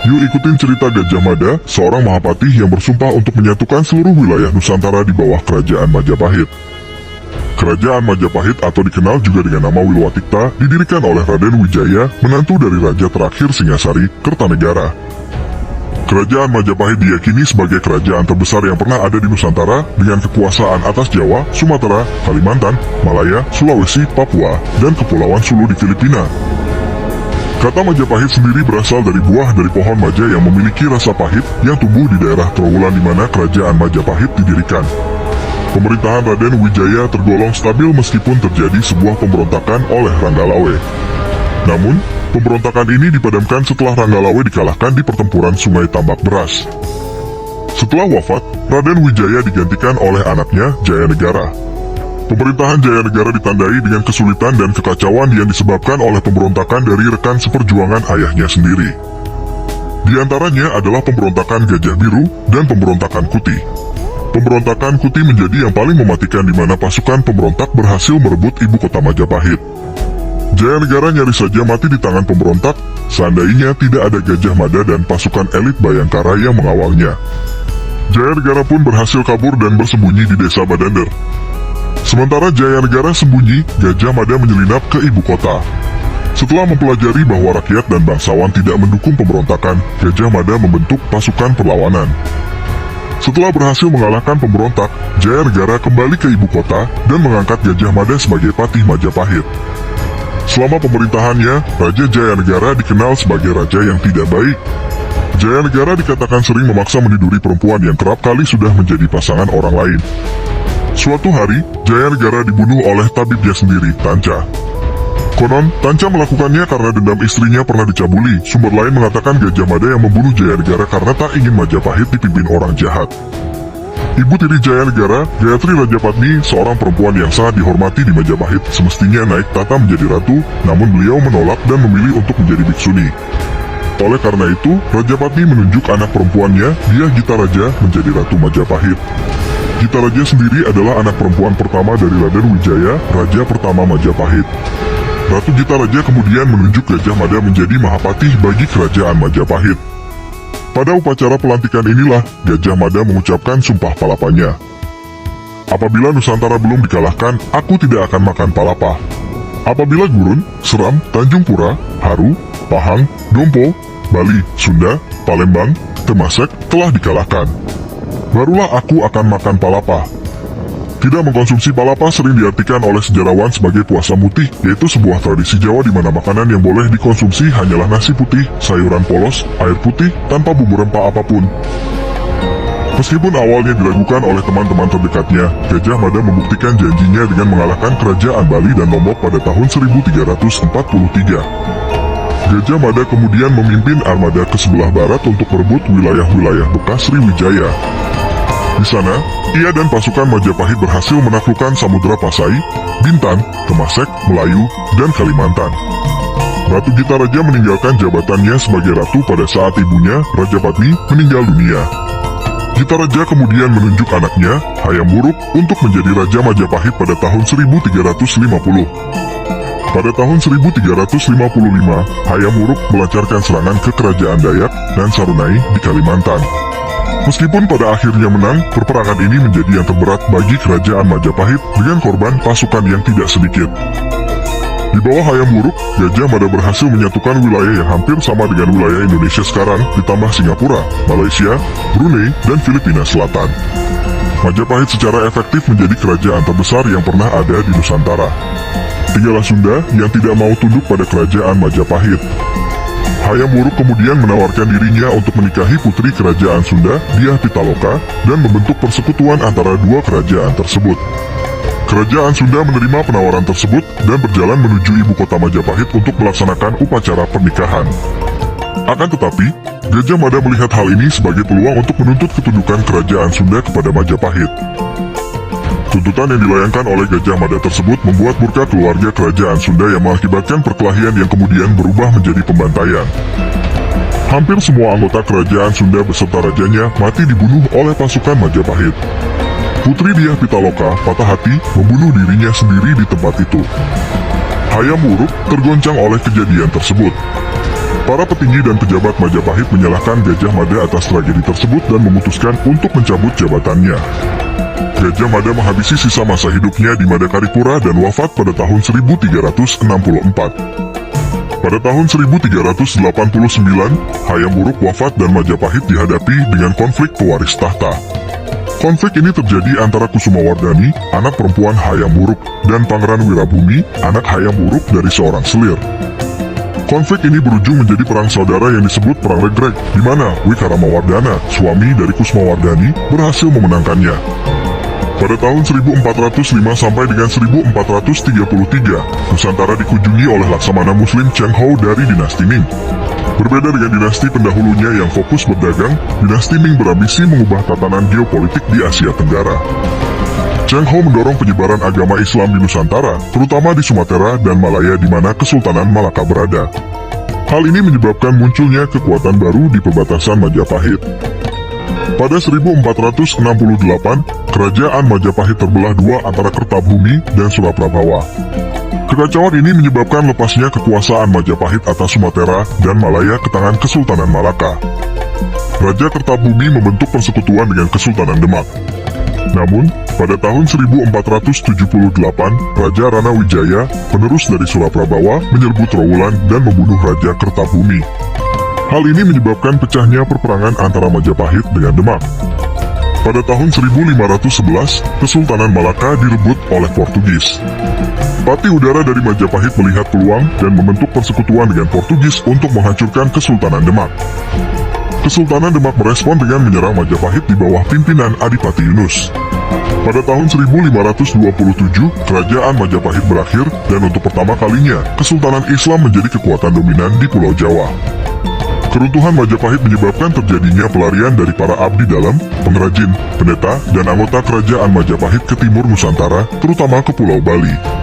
Yuk ikutin cerita Gajah Mada, seorang Mahapatih yang bersumpah untuk menyatukan seluruh wilayah Nusantara di bawah Kerajaan Majapahit. Kerajaan Majapahit atau dikenal juga dengan nama Wilwatikta didirikan oleh Raden Wijaya, menantu dari Raja terakhir Singasari, Kertanegara. Kerajaan Majapahit diyakini sebagai kerajaan terbesar yang pernah ada di Nusantara dengan kekuasaan atas Jawa, Sumatera, Kalimantan, Malaya, Sulawesi, Papua, dan Kepulauan Sulu di Filipina. Kata Majapahit sendiri berasal dari buah dari pohon maja yang memiliki rasa pahit yang tumbuh di daerah Trowulan di mana kerajaan Majapahit didirikan. Pemerintahan Raden Wijaya tergolong stabil meskipun terjadi sebuah pemberontakan oleh Ranggalawe. Namun, pemberontakan ini dipadamkan setelah Ranggalawe dikalahkan di pertempuran Sungai Tambak Beras. Setelah wafat, Raden Wijaya digantikan oleh anaknya Jayanegara. Pemerintahan Jayanegara ditandai dengan kesulitan dan kekacauan yang disebabkan oleh pemberontakan dari rekan seperjuangan ayahnya sendiri. Di antaranya adalah pemberontakan Gajah Biru dan pemberontakan Kuti. Pemberontakan Kuti menjadi yang paling mematikan di mana pasukan pemberontak berhasil merebut ibu kota Majapahit. Jayanegara nyaris saja mati di tangan pemberontak, seandainya tidak ada Gajah Mada dan pasukan elit Bayangkara yang mengawalnya. Jayanegara pun berhasil kabur dan bersembunyi di desa Badander. Sementara Jayanegara sembunyi, Gajah Mada menyelinap ke ibu kota. Setelah mempelajari bahwa rakyat dan bangsawan tidak mendukung pemberontakan, Gajah Mada membentuk pasukan perlawanan. Setelah berhasil mengalahkan pemberontak, Jayanegara kembali ke ibu kota dan mengangkat Gajah Mada sebagai patih Majapahit. Selama pemerintahannya, Raja Jayanegara dikenal sebagai raja yang tidak baik. Jayanegara dikatakan sering memaksa meniduri perempuan yang kerap kali sudah menjadi pasangan orang lain. Suatu hari, Jayanegara dibunuh oleh tabibnya sendiri, Tanca. Konon, Tanca melakukannya karena dendam istrinya pernah dicabuli. Sumber lain mengatakan Gajah Mada yang membunuh Jayanegara karena tak ingin Majapahit dipimpin orang jahat. Ibu tiri Jayanegara, Gayatri Rajapatni, seorang perempuan yang sangat dihormati di Majapahit, semestinya naik tata menjadi ratu, namun beliau menolak dan memilih untuk menjadi biksuni. Oleh karena itu, Rajapatni menunjuk anak perempuannya, Dyah Gita Raja, menjadi Ratu Majapahit. Gita Raja sendiri adalah anak perempuan pertama dari Raden Wijaya, Raja pertama Majapahit. Ratu Gita Raja kemudian menunjuk Gajah Mada menjadi Mahapatih bagi kerajaan Majapahit. Pada upacara pelantikan inilah, Gajah Mada mengucapkan sumpah palapanya. Apabila Nusantara belum dikalahkan, aku tidak akan makan palapa. Apabila Gurun, Seram, Tanjung Pura, Haru, Pahang, Dompo, Bali, Sunda, Palembang, Temasek telah dikalahkan, barulah aku akan makan palapa. Tidak mengkonsumsi palapa sering diartikan oleh sejarawan sebagai puasa mutih, yaitu sebuah tradisi Jawa di mana makanan yang boleh dikonsumsi hanyalah nasi putih, sayuran polos, air putih, tanpa bumbu rempah apapun. Meskipun awalnya diragukan oleh teman-teman terdekatnya, Gajah Mada membuktikan janjinya dengan mengalahkan kerajaan Bali dan Lombok pada tahun 1343. Gajah Mada kemudian memimpin armada ke sebelah barat untuk merebut wilayah-wilayah bekas Sriwijaya. Di sana, ia dan pasukan Majapahit berhasil menaklukkan Samudra Pasai, Bintan, Temasek, Melayu, dan Kalimantan. Ratu Gita Raja meninggalkan jabatannya sebagai ratu pada saat ibunya, Rajapatni, meninggal dunia. Gita Raja kemudian menunjuk anaknya, Hayam Wuruk, untuk menjadi Raja Majapahit pada tahun 1350. Pada tahun 1355, Hayam Wuruk melancarkan serangan ke kerajaan Dayak dan Sarunai di Kalimantan. Meskipun pada akhirnya menang, perperangan ini menjadi yang terberat bagi kerajaan Majapahit dengan korban pasukan yang tidak sedikit. Di bawah Hayam Wuruk, Gajah Mada berhasil menyatukan wilayah yang hampir sama dengan wilayah Indonesia sekarang, ditambah Singapura, Malaysia, Brunei, dan Filipina Selatan. Majapahit secara efektif menjadi kerajaan terbesar yang pernah ada di Nusantara. Tinggallah Sunda yang tidak mau tunduk pada kerajaan Majapahit. Hayam Wuruk kemudian menawarkan dirinya untuk menikahi putri kerajaan Sunda, Dyah Pitaloka, dan membentuk persekutuan antara dua kerajaan tersebut. Kerajaan Sunda menerima penawaran tersebut dan berjalan menuju ibu kota Majapahit untuk melaksanakan upacara pernikahan. Akan tetapi, Gajah Mada melihat hal ini sebagai peluang untuk menuntut ketundukan kerajaan Sunda kepada Majapahit. Tuntutan yang dilayangkan oleh Gajah Mada tersebut membuat murka keluarga kerajaan Sunda yang mengakibatkan perkelahian yang kemudian berubah menjadi pembantaian. Hampir semua anggota kerajaan Sunda beserta rajanya mati dibunuh oleh pasukan Majapahit. Putri Dyah Pitaloka patah hati membunuh dirinya sendiri di tempat itu. Hayam Wuruk tergoncang oleh kejadian tersebut. Para petinggi dan pejabat Majapahit menyalahkan Gajah Mada atas tragedi tersebut dan memutuskan untuk mencabut jabatannya. Gajah Mada menghabisi sisa masa hidupnya di Madakaripura dan wafat pada tahun 1364. Pada tahun 1389, Hayam Wuruk wafat dan Majapahit dihadapi dengan konflik pewaris tahta. Konflik ini terjadi antara Kusumawardhani, anak perempuan Hayam Wuruk, dan Pangeran Wirabumi, anak Hayam Wuruk dari seorang selir. Konflik ini berujung menjadi perang saudara yang disebut Perang Legrek, di mana Wikaramawardhana, suami dari Kusumawardhani, berhasil memenangkannya. Pada tahun 1405 sampai dengan 1433, Nusantara dikunjungi oleh Laksamana Muslim Cheng Ho dari dinasti Ming. Berbeda dengan dinasti pendahulunya yang fokus berdagang, dinasti Ming berambisi mengubah tatanan geopolitik di Asia Tenggara. Cheng Ho mendorong penyebaran agama Islam di Nusantara, terutama di Sumatera dan Malaya di mana Kesultanan Malaka berada. Hal ini menyebabkan munculnya kekuatan baru di perbatasan Majapahit. Pada 1468, kerajaan Majapahit terbelah dua antara Kertabumi dan Suraprabawa. Kekacauan ini menyebabkan lepasnya kekuasaan Majapahit atas Sumatera dan Malaya ke tangan Kesultanan Malaka. Raja Kertabumi membentuk persekutuan dengan Kesultanan Demak. Namun, pada tahun 1478, Raja Ranawijaya, penerus dari Suraprabawa, menyerbu Trowulan dan membunuh Raja Kertabumi. Hal ini menyebabkan pecahnya perperangan antara Majapahit dengan Demak. Pada tahun 1511, Kesultanan Malaka direbut oleh Portugis. Patih Udara dari Majapahit melihat peluang dan membentuk persekutuan dengan Portugis untuk menghancurkan Kesultanan Demak. Kesultanan Demak merespon dengan menyerang Majapahit di bawah pimpinan Adipati Yunus. Pada tahun 1527, kerajaan Majapahit berakhir dan untuk pertama kalinya, Kesultanan Islam menjadi kekuatan dominan di Pulau Jawa. Keruntuhan Majapahit menyebabkan terjadinya pelarian dari para abdi dalam, pengrajin, pendeta, dan anggota kerajaan Majapahit ke timur Nusantara, terutama ke Pulau Bali.